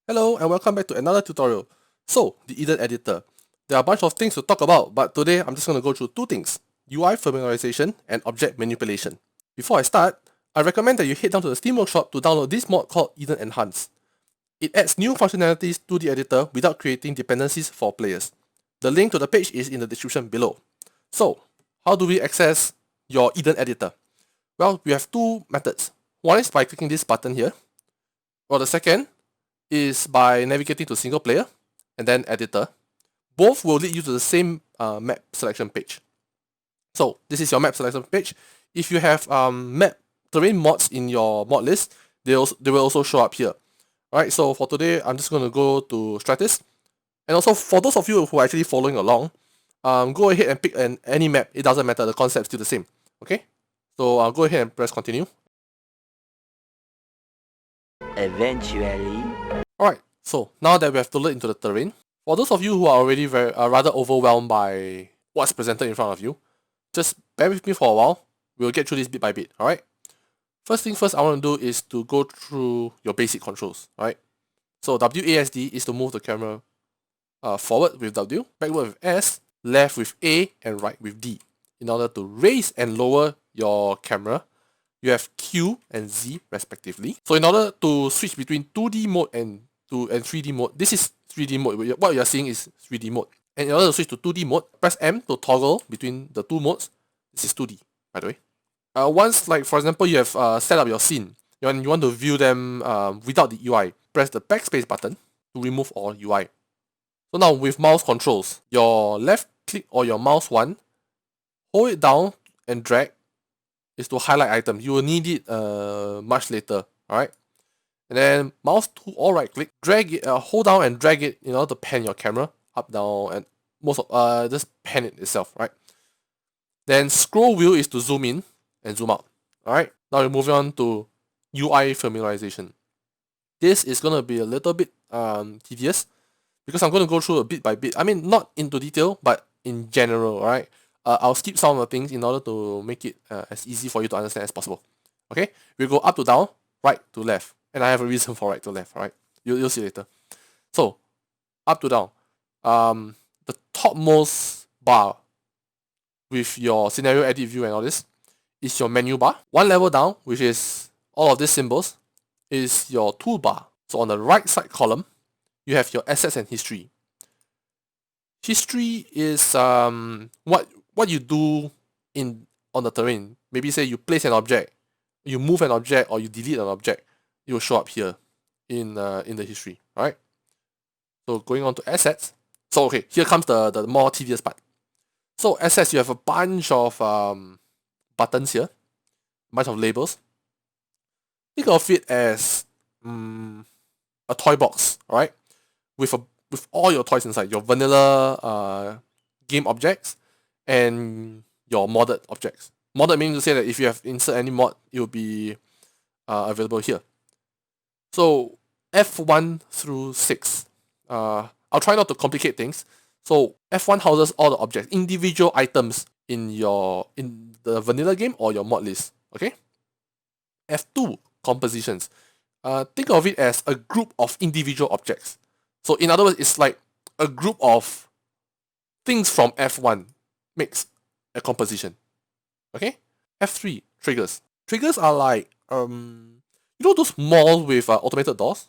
Hello and welcome back to another tutorial. So, the Eden editor. There are a bunch of things to talk about, but today I'm just going to go through two things: UI familiarization and object manipulation. Before I start, I recommend that you head down to the Steam Workshop to download this mod called Eden Enhance. It adds new functionalities to the editor without creating dependencies for players. The link to the page is in the description below. So, how do we access your Eden editor? Well, we have two methods. One is by clicking this button here, while the second is by navigating to single player and then editor. Both will lead you to the same map selection page. So this is your map selection page. If you have map terrain mods in your mod list, they will also show up here. Alright, so for today, I'm just going to go to Stratus. And also for those of you who are actually following along, go ahead and pick any map. It doesn't matter, the concept's still the same. Okay, so I'll go ahead and press continue. Eventually. Alright, so now that we have loaded into the terrain, for those of you who are already rather overwhelmed by what's presented in front of you, just bear with me for a while. We'll get through this bit by bit, alright? First thing first I want to do is to go through your basic controls, alright? So WASD is to move the camera forward with W, backward with S, left with A, and right with D. In order to raise and lower your camera, you have Q and Z respectively. So in order to switch between 2D mode and 3D mode, this is 3D mode. What you're seeing is 3D mode. And in order to switch to 2D mode, press M to toggle between the two modes. This is 2D, by the way. Once, like for example, you have set up your scene, you want to view them without the UI, press the backspace button to remove all UI. So now with mouse controls, your left click or your mouse one, hold it down and drag is to highlight item. You will need it much later, alright? And then mouse 2 or right click, drag it, hold down and drag it in order to pan your camera up, down, and just pan it itself, right? Then scroll wheel is to zoom in and zoom out, alright? Now we're moving on to UI familiarization. This is gonna be a little bit tedious because I'm gonna go through a bit by bit. I mean, not into detail, but in general, alright? I'll skip some of the things in order to make it as easy for you to understand as possible. Okay, we'll go up to down, right to left. And I have a reason for right to left, right? You'll see later. So, up to down. The topmost bar with your scenario edit view and all this is your menu bar. One level down, which is all of these symbols, is your toolbar. So on the right side column, you have your assets and history. History is what you do on the terrain. Maybe say you place an object, you move an object, or you delete an object. It will show up here in the history, right? So going on to assets. So okay, here comes the more tedious part. So assets, you have a bunch of buttons here, a bunch of labels. Think of it as a toy box, alright? With all your toys inside, your vanilla game objects and your modded objects. Modded meaning to say that if you have insert any mod, it will be available here. So F1 through 6. I'll try not to complicate things. So F1 houses all the objects, individual items in the vanilla game or your mod list. Okay. F2 compositions. Think of it as a group of individual objects. So in other words, it's like a group of things from F1 makes a composition. Okay. F3 triggers. Triggers are like those malls with automated doors?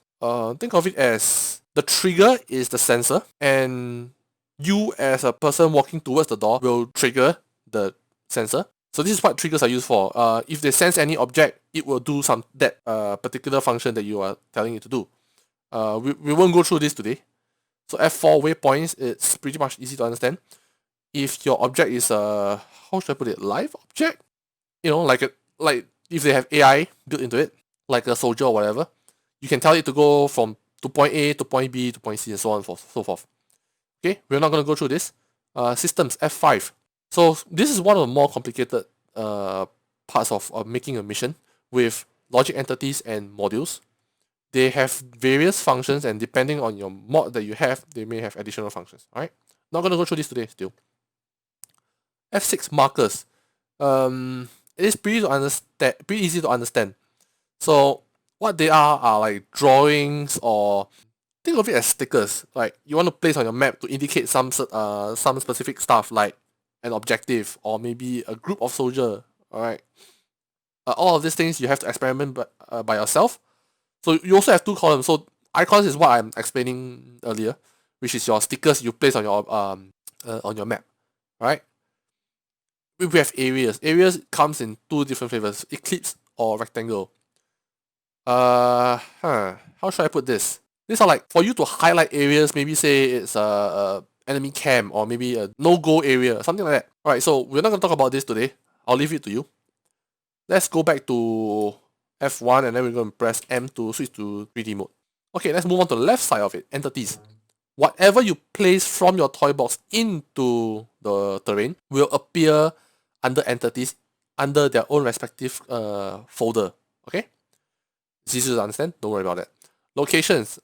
Think of it as the trigger is the sensor, and you as a person walking towards the door will trigger the sensor. So this is what triggers are used for. If they sense any object, it will do that particular function that you are telling it to do. We won't go through this today. So F4 waypoints, it's pretty much easy to understand. If your object is a, how should I put it, live object? Like if they have AI built into it, like a soldier or whatever, you can tell it to go from to point A to point B to point C and so on and so forth. Okay, we're not going to go through this. Systems, F5. So this is one of the more complicated parts of making a mission with logic entities and modules. They have various functions, and depending on your mod that you have, they may have additional functions. Alright, not going to go through this today still. F6 markers. It is pretty easy to understand. So what they are like drawings or think of it as stickers. Like you want to place on your map to indicate some specific stuff, like an objective or maybe a group of soldier. All right. All of these things you have to experiment by yourself. So you also have two columns. So icons is what I'm explaining earlier, which is your stickers you place on your map. All right. We have areas. Areas comes in two different flavors: eclipse or rectangle. How should I put this? These are like for you to highlight areas. Maybe say it's a enemy camp or maybe a no-go area, something like that. All right. So we're not gonna talk about this today. I'll leave it to you. Let's go back to F1 and then we're going to press M to switch to 3D mode. Okay, let's move on to the left side of it, entities. Whatever you place from your toy box into the terrain will appear under entities under their own respective folder. Okay? It's easy to understand, don't worry about that. Locations.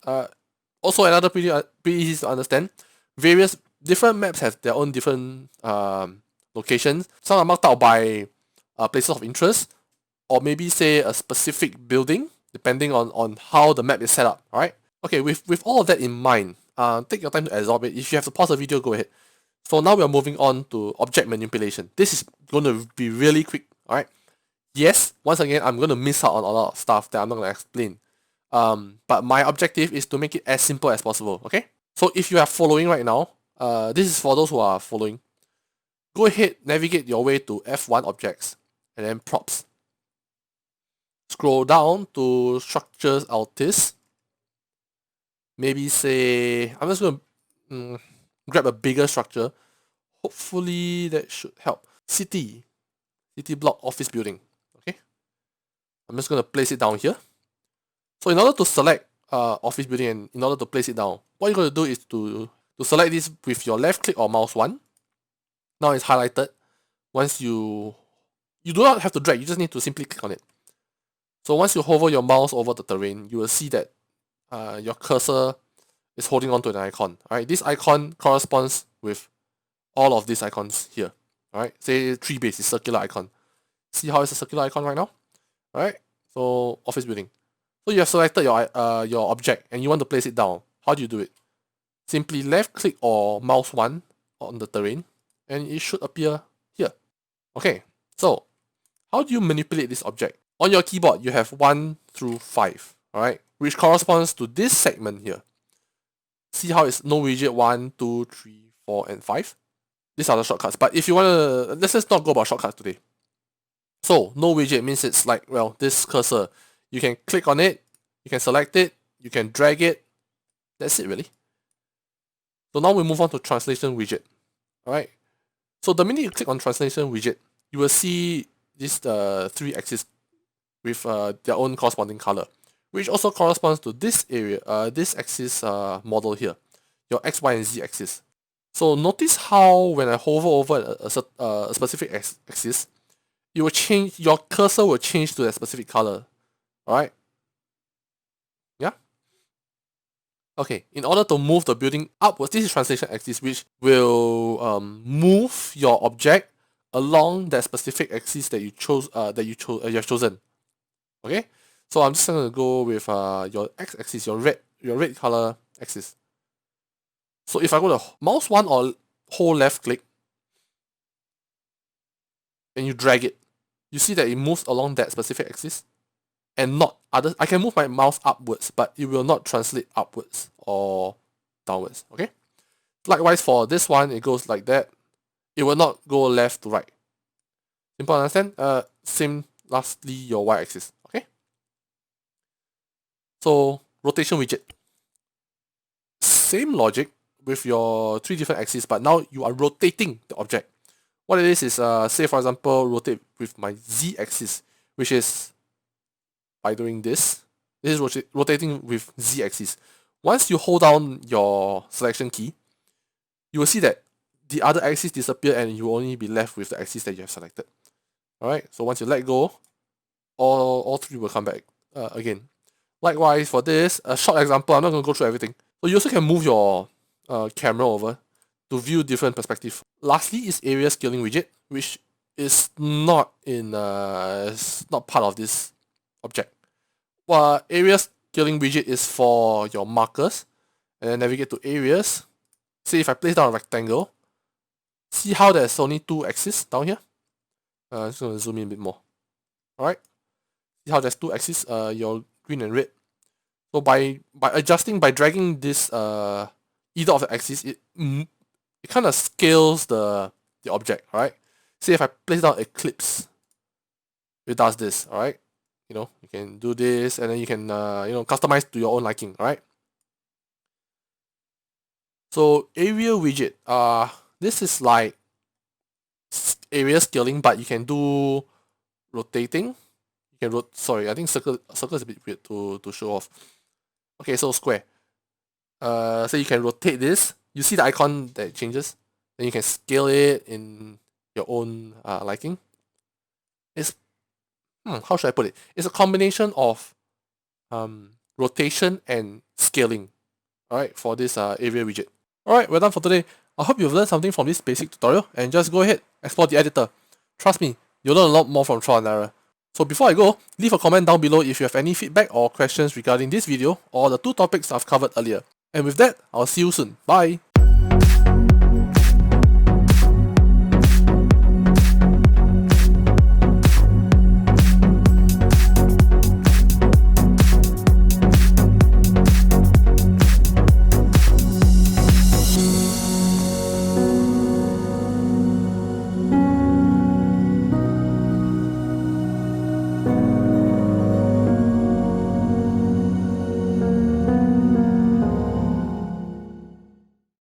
Also another pretty easy to understand. Various different maps have their own different locations. Some are marked out by places of interest, or maybe say a specific building, depending on how the map is set up. Alright? Okay, with all of that in mind, take your time to absorb it. If you have to pause the video, go ahead. So now we are moving on to object manipulation. This is going to be really quick. Alright? Yes, once again, I'm going to miss out on a lot of stuff that I'm not going to explain. But my objective is to make it as simple as possible. Okay? So if you are following right now, this is for those who are following. Go ahead, navigate your way to F1 objects and then props. Scroll down to structures artist. Maybe say, I'm just going to grab a bigger structure. Hopefully that should help. City block office building. Okay. I'm just going to place it down here. So in order to select office building and in order to place it down, what you're going to do is to select this with your left click or mouse 1. Now it's highlighted. Once you do not have to drag, you just need to simply click on it. So once you hover your mouse over the terrain, you will see that your cursor is holding on to an icon. Alright, this icon corresponds with all of these icons here. Alright, say tree base is circular icon. See how it's a circular icon right now? Alright, so office building. So you have selected your object and you want to place it down. How do you do it? Simply left click or mouse 1 on the terrain and it should appear here. Okay, so how do you manipulate this object? On your keyboard, you have 1 through 5, alright, which corresponds to this segment here. See how it's no widget 1, 2, 3, 4, and 5? These are the shortcuts. But if you want to, let's just not go about shortcuts today. So, no widget means it's like, well, this cursor. You can click on it, you can select it, you can drag it. That's it, really. So now we move on to translation widget. Alright. So the minute you click on translation widget, you will see these 3 axes with their own corresponding color, which also corresponds to this area, this axis model here, your X, Y, and Z axis. So notice how when I hover over a specific axis, it will change, your cursor will change to a specific color. Alright? Yeah? Okay, in order to move the building upwards, this is translation axis, which will move your object along that specific axis that you have chosen. Okay, so I'm just going to go with your x-axis, your red color axis. So if I go to mouse 1 or hold left click and you drag it, you see that it moves along that specific axis and not others. I can move my mouse upwards, but it will not translate upwards or downwards. Okay. Likewise for this one, it goes like that. It will not go left to right. Simple, understand? Same. Lastly, your y-axis. Okay. So rotation widget. Same logic with your 3 different axes, but now you are rotating the object. What it is say for example, rotate with my z-axis, which is by doing this. This is rotating with z-axis. Once you hold down your selection key, you will see that the other axis disappear and you will only be left with the axis that you have selected. Alright, so once you let go, all 3 will come back again. Likewise for this, a short example, I'm not going to go through everything. So you also can move your camera over to view different perspectives. Lastly is area scaling widget, which is not part of this object. Area scaling widget is for your markers. and then navigate to areas. Say if I place down a rectangle, see how there's only 2 axes down here? I'm just going to zoom in a bit more. Alright, see how there's 2 axes, your green and red. So by dragging this either of the axes, it kind of scales the object. Alright, say if I place down eclipse, it does this. Alright, you can do this, and then you can customize to your own liking. Alright, so area widget, this is like area scaling, but you can do rotating. You can sorry, I think circle is a bit weird to show off. Okay, so square. So you can rotate this. You see the icon that changes. Then you can scale it in your own liking. It's how should I put it? It's a combination of rotation and scaling. Alright, for this area widget. Alright, we're done for today. I hope you've learned something from this basic tutorial, and just go ahead, explore the editor. Trust me, you'll learn a lot more from trial and error. So before I go, leave a comment down below if you have any feedback or questions regarding this video or the 2 topics I've covered earlier. And with that, I'll see you soon. Bye!